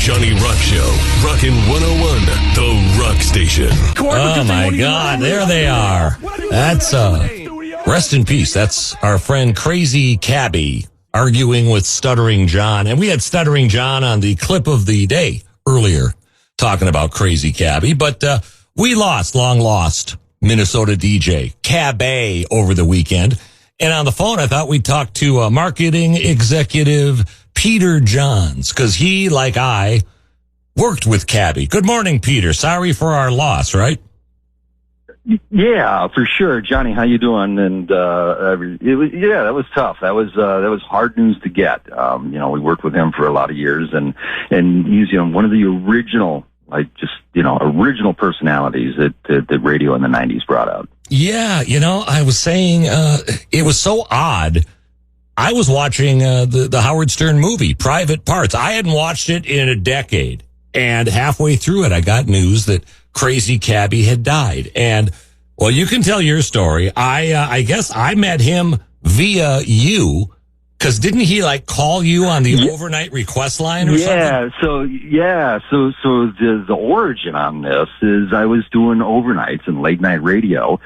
Johnny Rock Show, Rockin' 101, the Rock Station. Oh, my God. There they are. That's, rest in peace. That's our friend Crazy Cabbie arguing with Stuttering John. And we had Stuttering John on the clip of the day earlier talking about Crazy Cabbie. But we long lost Minnesota DJ Cabbie over the weekend. And on the phone, I thought we'd talk to marketing executive Peter Johns, because he, like I, worked with Cabbie. Good morning, Peter. Sorry for our loss, right? Yeah, for sure, Johnny. How you doing? And that was tough. That was hard news to get. We worked with him for a lot of years, and he's one of the original, original personalities that radio in the '90s brought out. Yeah, I was saying it was so odd. I was watching the Howard Stern movie, Private Parts. I hadn't watched it in a decade. And halfway through it, I got news that Crazy Cabbie had died. And, well, you can tell your story. I guess I met him via you, because didn't he, call you on the overnight request line or something? So the origin on this is I was doing overnights and late night radio.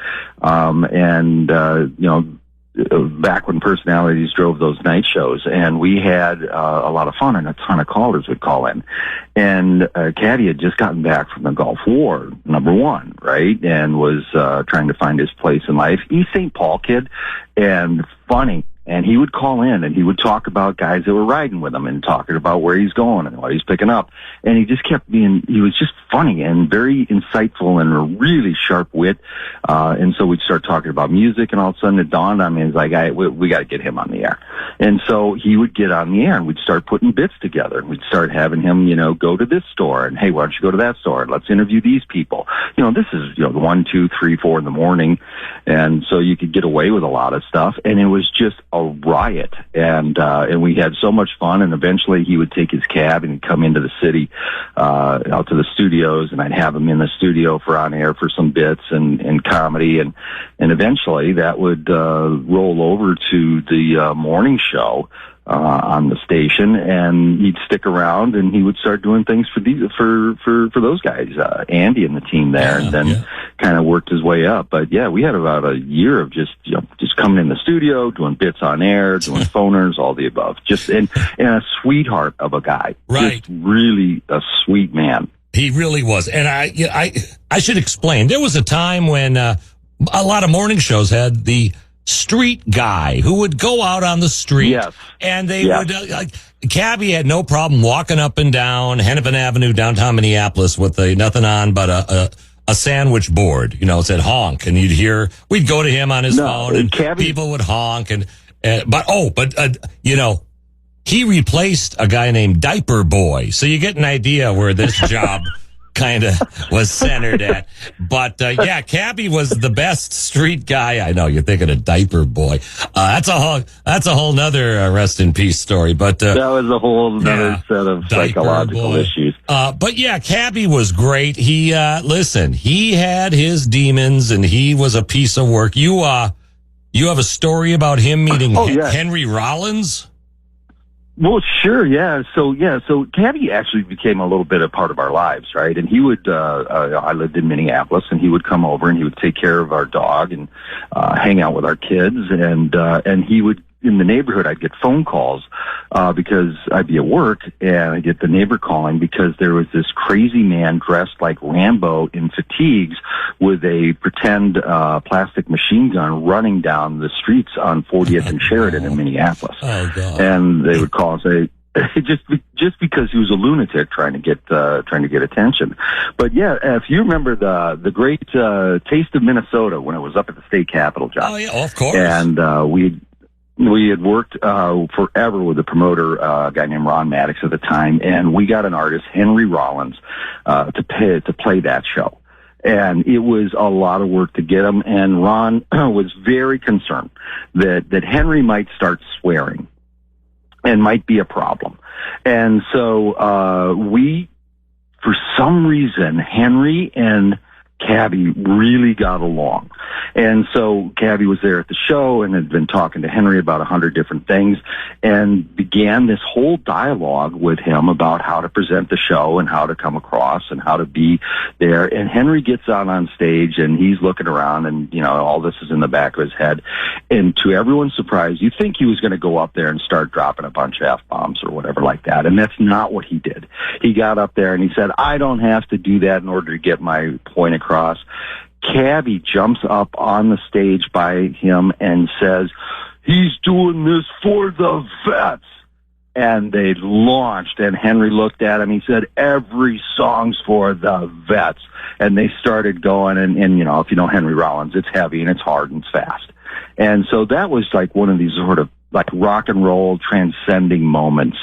Back when personalities drove those night shows, and we had a lot of fun, and a ton of callers would call in. And Cabbie had just gotten back from the Gulf War, #1, right, and was trying to find his place in life. East St. Paul kid, and funny. And he would call in and he would talk about guys that were riding with him and talking about where he's going and what he's picking up. And he just he was just funny and very insightful and a really sharp wit. And so we'd start talking about music, and all of a sudden it dawned on me, it's like, we got to get him on the air. And so he would get on the air and we'd start putting bits together. We'd start having him, go to this store, and hey, why don't you go to that store? Let's interview these people. This is, 1, 2, 3, 4 in the morning. And so you could get away with a lot of stuff. And it was just a riot, and we had so much fun. And eventually he would take his cab and he'd come into the city, out to the studios, and I'd have him in the studio for on air for some bits and comedy, and eventually that would roll over to the morning show on the station, and he'd stick around and he would start doing things for those guys, Andy and the team there, and then kind of worked his way up. But yeah, we had about a year of just coming in the studio, doing bits on air, doing phoners, all the above. And a sweetheart of a guy, right? Just really a sweet man. He really was. And I should explain. There was a time when a lot of morning shows had the street guy who would go out on the street, and they would Cabbie had no problem walking up and down Hennepin Avenue, downtown Minneapolis, with nothing on but a sandwich board. It said honk, and we'd go to him on his phone, and Cabbie, people would honk, but he replaced a guy named Diaper Boy, so you get an idea where this job kind of was centered at. But Cabbie was the best street guy. I know you're thinking of Diaper Boy. That's a whole nother rest in peace story. But that was a whole other set of psychological issues. But Cabbie was great. He he had his demons, and he was a piece of work. You have a story about him meeting Henry Rollins? Well, sure, yeah. So Cabbie actually became a little bit a part of our lives, right? And he would, I lived in Minneapolis, and he would come over and he would take care of our dog and hang out with our kids, and he would, in the neighborhood, I'd get phone calls because I'd be at work, and I'd get the neighbor calling because there was this crazy man dressed like Rambo in fatigues with a pretend plastic machine gun running down the streets on 40th and Sheridan in Minneapolis. Oh, God. And they would call and say, just because he was a lunatic trying to get attention. But yeah, if you remember the great Taste of Minnesota when it was up at the state capitol, John. Oh yeah, of course. And we had worked forever with a promoter, a guy named Ron Maddox at the time, and we got an artist, Henry Rollins, to play that show. And it was a lot of work to get him, and Ron was very concerned that Henry might start swearing and might be a problem. And so for some reason, Henry and Cabbie really got along. And so Cabbie was there at the show and had been talking to Henry about 100 different things and began this whole dialogue with him about how to present the show and how to come across and how to be there. And Henry gets out on stage and he's looking around and, all this is in the back of his head. And to everyone's surprise, you think he was going to go up there and start dropping a bunch of F-bombs or whatever like that. And that's not what he did. He got up there and he said, I don't have to do that in order to get my point across. Cabbie jumps up on the stage by him and says, he's doing this for the vets. And they launched, and Henry looked at him. He said, every song's for the vets. And they started going, and if you know Henry Rollins, it's heavy and it's hard and it's fast. And so that was like one of these sort of like rock and roll transcending moments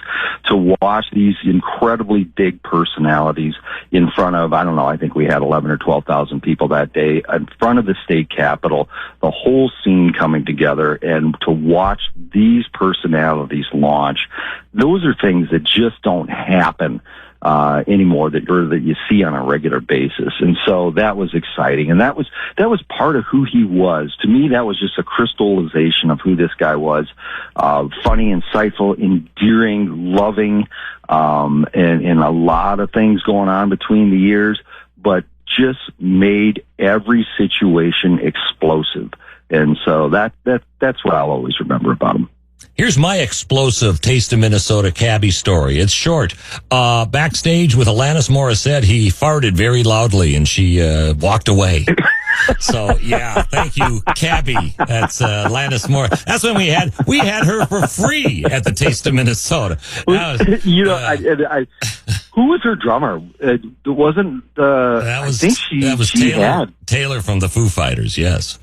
to watch these incredibly big personalities in front of, I don't know, I think we had 11 or 12,000 people that day in front of the state capitol, the whole scene coming together, and to watch these personalities launch. Those are things that just don't happen anymore that you see on a regular basis. And so that was exciting. And that was part of who he was. To me, that was just a crystallization of who this guy was. Funny, insightful, endearing, loving, and a lot of things going on between the years, but just made every situation explosive. And so that's what I'll always remember about him. Here's my explosive Taste of Minnesota Cabbie story. It's short. Backstage with Alanis Morissette, he farted very loudly and she walked away. So, yeah, thank you, Cabbie. That's Alanis Morissette. That's when we had her for free at the Taste of Minnesota. Who was her drummer? It wasn't. I think she had Taylor from the Foo Fighters. Yes.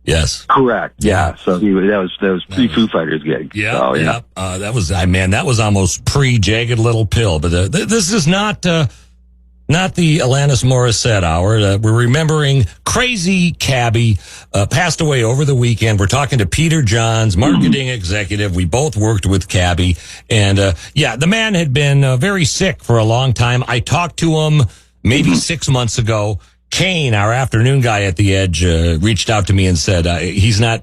Yes. Correct. Yeah. So that was pre-Foo Fighters gig. Yeah. So, yeah. That was almost pre-Jagged Little Pill. But this is not the Alanis Morissette hour. We're remembering Crazy Cabbie, passed away over the weekend. We're talking to Peter Johns, marketing executive. We both worked with Cabbie. And, the man had been very sick for a long time. I talked to him maybe 6 months ago. Kane, our afternoon guy at the Edge, reached out to me and said, he's not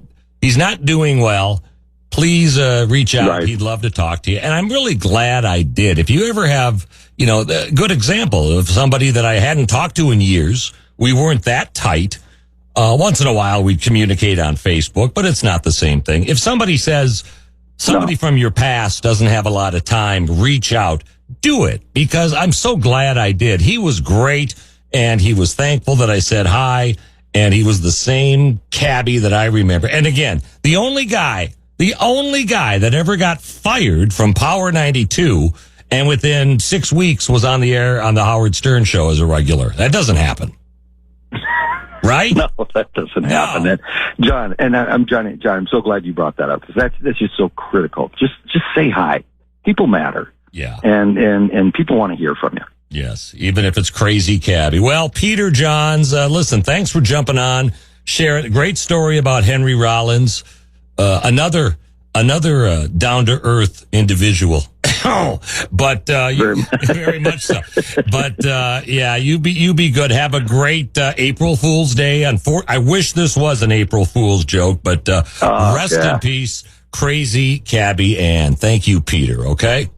doing well. Please, reach out. Right. He'd love to talk to you. And I'm really glad I did. If you ever have, a good example of somebody that I hadn't talked to in years, we weren't that tight. Once in a while we'd communicate on Facebook, but it's not the same thing. If somebody says somebody from your past doesn't have a lot of time, reach out, do it, because I'm so glad I did. He was great. And he was thankful that I said hi, and he was the same Cabbie that I remember. And again, the only guy that ever got fired from Power 92 and within 6 weeks was on the air on the Howard Stern show as a regular. That doesn't happen. Right? No, that doesn't happen. And John, I'm so glad you brought that up, because that's just so critical. Just say hi. People matter. Yeah. And people want to hear from you. Yes, even if it's Crazy Cabbie. Well, Peter Johns, listen, thanks for jumping on. Share it. Great story about Henry Rollins. Another down-to-earth individual. But very much so. But you be good. Have a great April Fool's Day. I wish this was an April Fool's joke, but rest in peace, Crazy Cabbie Ann. Thank you, Peter, okay?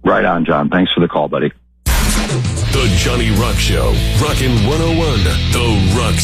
Right on, John. Thanks for the call, buddy. The Johnny Rock Show. Rockin' 101. The Rock